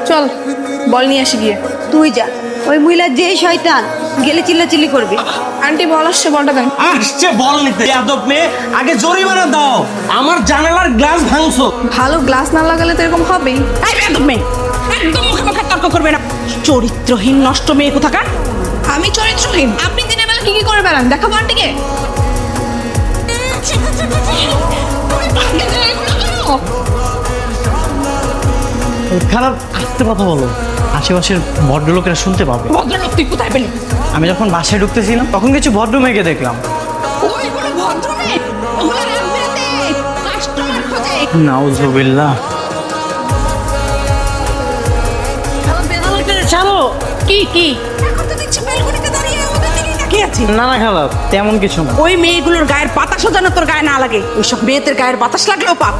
চল বল নিয়ে আসি গিয়ে। তুই যা, ওই মহিলা যেই শয়তান গেলে চিল্লাচিল্লি করবে। আন্টি বল আসছে, বলটা দেন। আসছে বল নিতে যাদব মেয়ে, আগে জরিমানা দাও। আমার জানালার গ্লাস ভাঙছো। ভালো গ্লাস না লাগালে তো এরকম হবেই। এই বেয়াদব মেয়ে, একদম মুখে মুখে তর্ক করবে না। চরিত্রহীন নষ্ট মেয়ে কোথাকার। আমি চরিত্রহীন? আপনি দিনের বেলা কি কি করে বেড়ান দেখাবো আন্টিকে? খারাপ আস্তে কথা বলো, আশেপাশের ভদ্রলোকেরা শুনতে পাবে। ভদ্রলোক তুই কোথায় পেলি? আমি যখন বাসায় ঢুকতেছিলাম তখন কিছু ভদ্র মেয়েকে দেখলাম। ওইগুলো ভদ্র মেয়ে, ওগুলো রাজনীতি কাস্টমার খোঁজে। নাউজুবিল্লাহ। ছাড়ো। কি কি এখন তো দেখছি বেলকনিতে দাঁড়িয়ে আমাদের দিকে তাকিয়ে আছে। না না খালা, তেমন কিছু না। ওই মেয়েগুলোর গায়ের বাতাসও যেন তোর গায়ে না লাগে। ওইসব মেয়েদের গায়ের বাতাস লাগলেও পাপ।